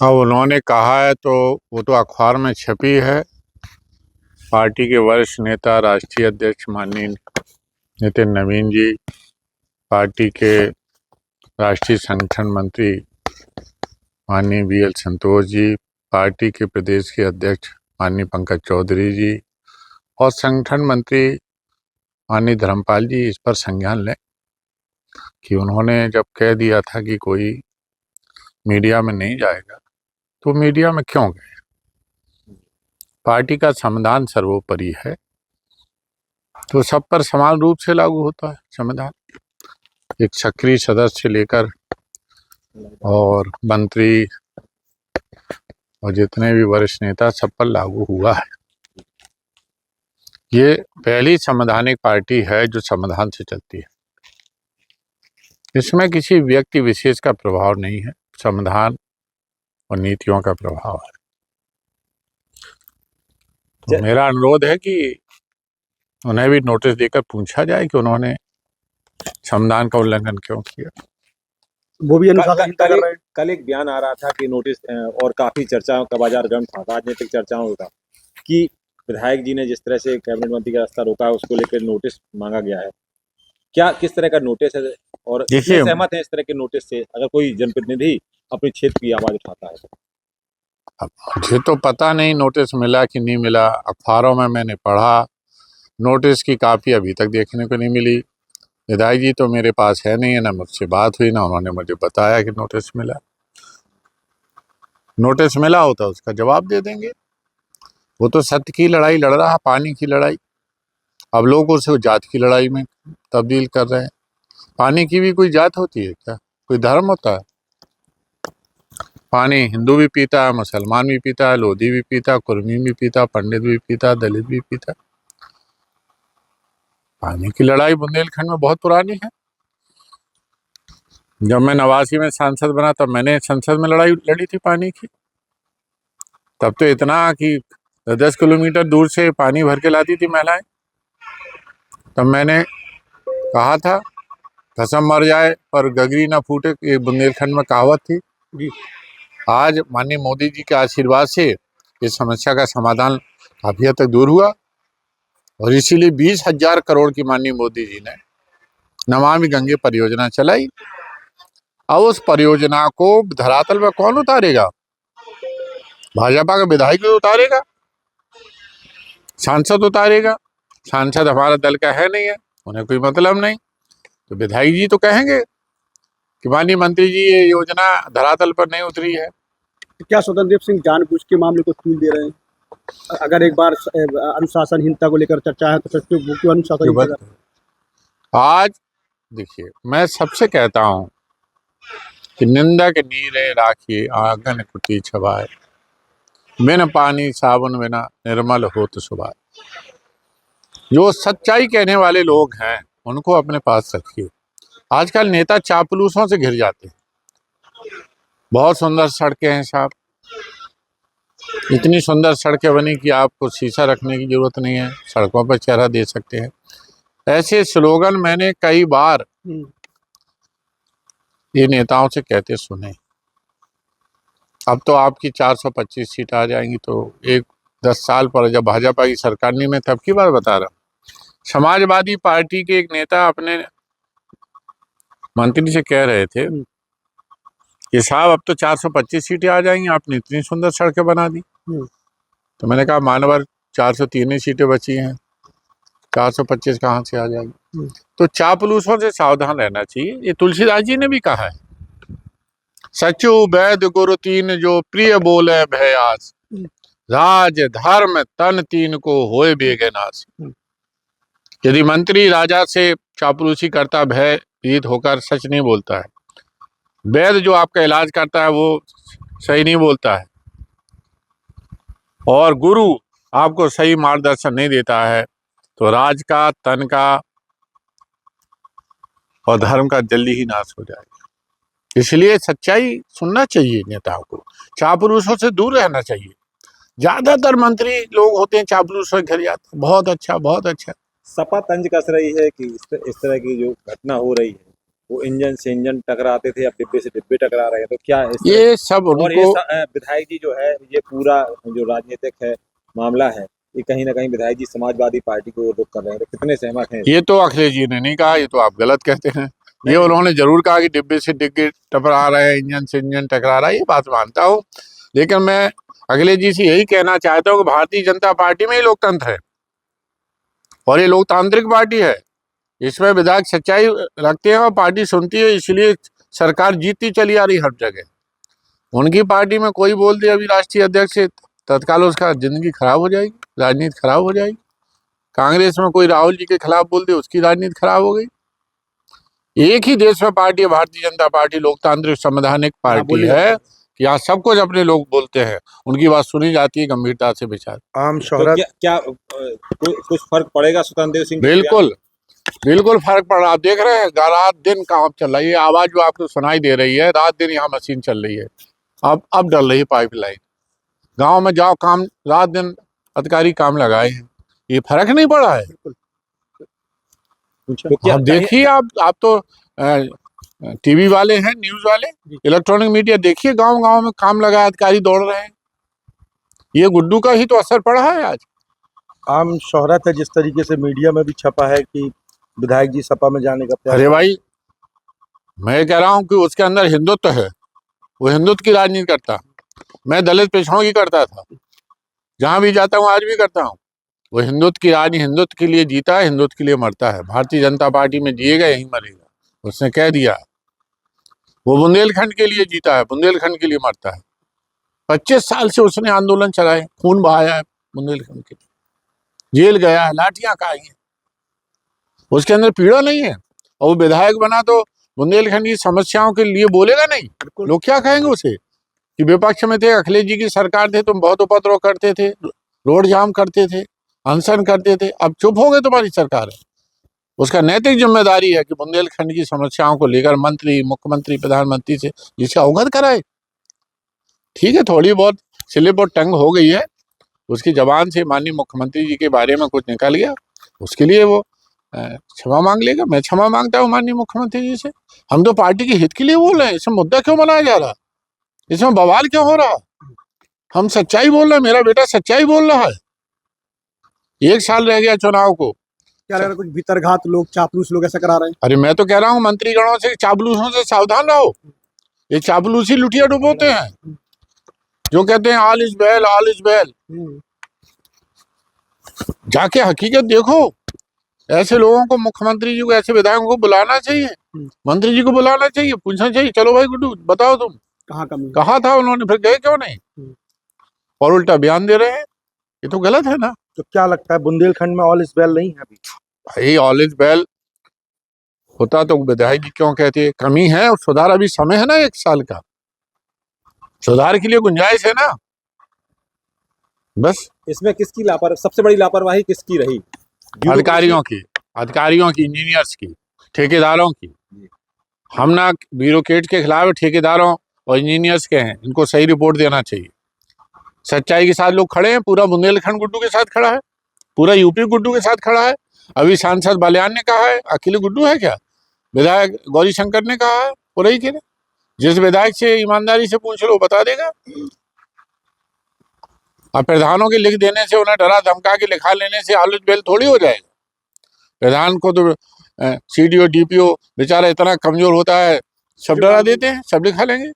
अब उन्होंने कहा है तो वो तो अखबार में छपी है। पार्टी के वरिष्ठ नेता राष्ट्रीय अध्यक्ष माननीय नितिन नवीन जी, पार्टी के राष्ट्रीय संगठन मंत्री माननीय BL संतोष जी, पार्टी के प्रदेश के अध्यक्ष माननीय पंकज चौधरी जी और संगठन मंत्री माननीय धर्मपाल जी इस पर संज्ञान लें कि उन्होंने जब कह दिया था कि कोई मीडिया में नहीं जाएगा तो मीडिया में क्यों गए। पार्टी का संविधान सर्वोपरि है तो सब पर समान रूप से लागू होता है संविधान। एक सक्रिय सदस्य से लेकर और मंत्री और जितने भी वरिष्ठ नेता सब पर लागू हुआ है। ये पहली संवैधानिक पार्टी है जो संविधान से चलती है। इसमें किसी व्यक्ति विशेष का प्रभाव नहीं है, संविधान और नीतियों का प्रभाव है। तो मेरा अनुरोध है कि उन्हें भी नोटिस देकर पूछा जाए कि उन्होंने संविधान का उल्लंघन क्यों किया। वो भी कल एक बयान आ रहा था कि नोटिस और काफी चर्चाओं का बाजार गर्म था, राजनीतिक चर्चाओं का, कि विधायक जी ने जिस तरह से कैबिनेट मंत्री का रास्ता रोका उसको लेकर नोटिस मांगा गया है। क्या किस तरह का नोटिस है और सहमत है इस तरह के नोटिस से अगर कोई जनप्रतिनिधि अपने क्षेत्र की आवाज उठाता है? अब मुझे तो पता नहीं नोटिस मिला कि नहीं मिला। अखबारों में मैंने पढ़ा, नोटिस की कापी अभी तक देखने को नहीं मिली। विधायक जी तो मेरे पास है नहीं है, ना मुझसे बात हुई, ना उन्होंने मुझे बताया कि नोटिस मिला। नोटिस मिला होता उसका जवाब दे देंगे। वो तो सत्य की लड़ाई लड़ रहा, पानी की लड़ाई। अब लोग उसे जात की लड़ाई में तब्दील कर रहे हैं। पानी की भी कोई जात होती है क्या? कोई धर्म होता है? पानी हिंदू भी पीता है, मुसलमान भी पीता है, लोधी भी पीता है, कुर्मी भी पीता, पंडित भी पीता, दलित भी पीता। पानी की लड़ाई बुंदेलखंड में बहुत पुरानी है। जब मैं 89 में सांसद बना तब मैंने संसद में लड़ाई लड़ी थी पानी की। तब तो इतना कि 10 किलोमीटर दूर से पानी भर के लाती थी महिलाएं। तब मैंने कहा था कसम मर जाए पर गगरी ना फूटे, ये बुंदेलखंड में कहावत थी। आज माननीय मोदी जी के आशीर्वाद से इस समस्या का समाधान काफी हद तक दूर हुआ और इसीलिए 20,000 करोड़ की माननीय मोदी जी ने नमामि गंगे परियोजना चलाई। अब उस परियोजना को धरातल पर कौन उतारेगा? भाजपा का विधायक उतारेगा, सांसद उतारेगा। सांसद हमारा दल का है नहीं है, उन्हें कोई मतलब नहीं। तो विधायक जी तो कहेंगे कि माननीय मंत्री जी ये योजना धरातल पर नहीं उतरी है। क्या स्वतंत्र सिंह जानबूझ के मामले को तूल दे रहे हैं? अगर एक बार अनुशासनहीनता को लेकर चर्चा है तो सच में अनुशासन। आज देखिए, मैं सबसे कहता हूं कि निंदक नीरे राखिए आंगन कुटी छवाए, बिन पानी साबुन बिना निर्मल होत सुभाए। जो सच्चाई कहने वाले लोग हैं उनको अपने पास रखिए। आजकल नेता चापलूसों से घिर जाते हैं। बहुत सुंदर सड़कें हैं साहब, इतनी सुंदर सड़कें बनी कि आपको शीशा रखने की जरूरत नहीं है, सड़कों पर चेहरा दे सकते हैं। ऐसे स्लोगन मैंने कई बार ये नेताओं से कहते सुने। अब तो आपकी 425 सीट आ जाएंगी तो 10 साल पर जब भाजपा की सरकार नहीं, मैं तब की बात बता रहा हूँ। समाजवादी पार्टी के एक नेता अपने मंत्री से कह रहे थे कि साहब अब तो 425 सीटें आ जाएंगी, आपने इतनी सुंदर सड़कें बना दी। तो मैंने कहा मानवर 403 ही सीटें बची हैं, 425 कहाँ से आ जाएगी? तो चापलूसों से सावधान रहना चाहिए। ये तुलसीदास जी ने भी कहा है, सचु वैद गुरु तीन जो प्रिय बोले भयास, राज धर्म तन तीन को होए बेगनास। यदि मंत्री राजा से चापलूसी करता, भयभीत होकर सच नहीं बोलता है, वैद्य जो आपका इलाज करता है वो सही नहीं बोलता है, और गुरु आपको सही मार्गदर्शन नहीं देता है, तो राज का, तन का और धर्म का जल्दी ही नाश हो जाएगा। इसलिए सच्चाई सुनना चाहिए नेताओं को, चापलूसों से दूर रहना चाहिए। ज्यादातर मंत्री लोग होते हैं चापलूसों से घिर जाते हैं। बहुत अच्छा, बहुत अच्छा। सपा तंज कस रही है कि इस तरह की जो घटना हो रही है वो इंजन से इंजन टकराते थे, अब डिब्बे से डिब्बे टकरा रहे हैं, तो क्या इस ये सब और ये उनको विधायक जी जो है, ये पूरा जो राजनीतिक है मामला है, ये कहीं ना कहीं विधायक जी समाजवादी पार्टी को रुख कर रहे हैं, तो कितने सहमत हैं? ये तो अखिलेश जी ने नहीं कहा, ये तो आप गलत कहते हैं। ये नहीं, उन्होंने जरूर कहा कि डिब्बे से डिब्बे टकरा रहे हैं, इंजन से इंजन टकरा रहा है, ये बात मानता हूँ। लेकिन मैं अखिलेश जी से यही कहना चाहता हूँ कि भारतीय जनता पार्टी में ही लोकतंत्र है और ये लोकतांत्रिक पार्टी है। इसमें विधायक सच्चाई रखते हैं और पार्टी सुनती है, इसलिए सरकार जीतती चली आ रही हर जगह। उनकी पार्टी में कोई बोल दे अभी राष्ट्रीय अध्यक्ष से, तत्काल उसका जिंदगी खराब हो जाएगी, राजनीति खराब हो जाएगी। कांग्रेस में कोई राहुल जी के खिलाफ बोल दे, उसकी राजनीति खराब हो गई। एक ही देश में पार्टी है भारतीय जनता पार्टी, लोकतांत्रिक संवैधानिक पार्टी है कि यहाँ सब कुछ अपने लोग बोलते हैं, उनकी बात सुनी जाती है, गंभीरता से विचार। आम तो शोहरत क्या कुछ फर्क पड़ेगा स्वतंत्र देव सिंह के बिल्कुल बिल्कुल फर्क पड़ रहा। आप देख रहे हैं रात दिन काम चल रहा है, ये आवाज जो आपको सुनाई दे रही है, रात दिन यहाँ मशीन चल रही है। अब डल रही है पाइपलाइन, गांव में जाओ, काम रात दिन अधिकारी काम लगाए हैं, ये फर्क नहीं पड़ा है। तो क्या आप देखिए, आप तो टीवी वाले हैं, न्यूज वाले, इलेक्ट्रॉनिक मीडिया देखिए, गांव गांव में काम लगा अधिकारी दौड़ रहे हैं। ये गुड्डू का ही तो असर पड़ा है आज। आम शोहरत है, जिस तरीके से मीडिया में भी छपा है कि विधायक जी सपा में जाने का प्रयास। अरे भाई, मैं कह रहा हूं कि उसके अंदर हिंदुत्व है, वो हिंदुत्व की राजनीति करता। मैं दलित पिछड़ों की करता था, जहां भी जाता हूं आज भी करता हूं। वो हिंदुत्व की राजनीति, हिंदुत्व के लिए जीता है, हिंदुत्व के लिए मरता है। भारतीय जनता पार्टी में जिएगा, यही मरेगा, उसने कह दिया। वो बुंदेलखंड के लिए जीता है, बुंदेलखंड के लिए मरता है। 25 साल से उसने आंदोलन चलाए, खून बहाया है बुंदेलखंड के लिए, जेल गया है, लाठियां खाई हैं, उसके अंदर पीड़ा नहीं है। और वो विधायक बना तो बुंदेलखंड की समस्याओं के लिए बोलेगा नहीं। लोग क्या कहेंगे उसे कि विपक्ष में थे, अखिलेश जी की सरकार थे, तुम बहुत उपद्रव करते थे, रोड जाम करते थे, अनशन करते थे, अब चुप हो गए, तुम्हारी सरकार है। उसका नैतिक जिम्मेदारी है कि बुंदेलखंड की समस्याओं को लेकर मंत्री, मुख्यमंत्री, प्रधानमंत्री से जिसे अवगत कराए। ठीक है, थोड़ी बहुत स्लिप और टंग हो गई है, उसकी जबान से माननीय मुख्यमंत्री जी के बारे में कुछ निकल गया, उसके लिए वो क्षमा मांग लेगा। मैं क्षमा मांगता हूँ माननीय मुख्यमंत्री जी से। हम तो पार्टी के हित के लिए बोल रहे हैं, इसमें मुद्दा क्यों बनाया जा रहा, इसमें बवाल क्यों हो रहा? हम सच्चाई बोल रहे हैं, मेरा बेटा सच्चाई बोल रहा है। 1 साल रह गया चुनाव को। क्या लग रहा है, कुछ भीतरघात लोग, चापलूस लोग ऐसा करा रहे हैं? अरे मैं तो कह रहा हूँ मंत्रीगणों से, चापलूसों से सावधान रहो। ये चापलूसी लुटिया डुबोते हैं, जो कहते हैं all is well, all is well. जाके हकीकत देखो। ऐसे लोगों को, मुख्यमंत्री जी को, ऐसे विधायकों को बुलाना चाहिए, मंत्री जी को बुलाना चाहिए, पूछना चाहिए, चलो भाई गुड्डू बताओ तुम कहाँ था, उन्होंने फिर गए क्यों नहीं, और उल्टा बयान दे रहे हैं। ये तो गलत है ना। तो क्या लगता है बुंदेलखंड में ऑल इज वेल नहीं है अभी? भाई ऑल इज वेल होता तो विधायक जी क्यों कहते? कमी है और सुधार, अभी समय है ना 1 साल का, सुधार के लिए गुंजाइश है ना। बस इसमें किसकी लापरवाही, सबसे बड़ी लापरवाही किसकी रही? अधिकारियों की, इंजीनियर्स की, ठेकेदारों की। हम ना ब्यूरोक्रेट के खिलाफ, ठेकेदारों और इंजीनियर्स के हैं, इनको सही रिपोर्ट देना चाहिए। सच्चाई के साथ लोग खड़े हैं, पूरा बुंदेलखंड गुड्डू के साथ खड़ा है, पूरा यूपी गुड्डू के साथ खड़ा है। अभी सांसद बलियान ने कहा है अकेले गुड्डू है क्या, विधायक गौरी शंकर ने कहा है, पूरा ही कह, जिस विधायक से ईमानदारी से पूछ लो बता देगा। अब प्रधानों के लिख देने से, उन्हें डरा धमका के लिखा लेने से ऑल इज वेल थोड़ी हो जाएगा। प्रधान को तो सीडीओ डीपीओ बेचारा इतना कमजोर होता है, सब डरा देते हैं, सब लिखा लेंगे।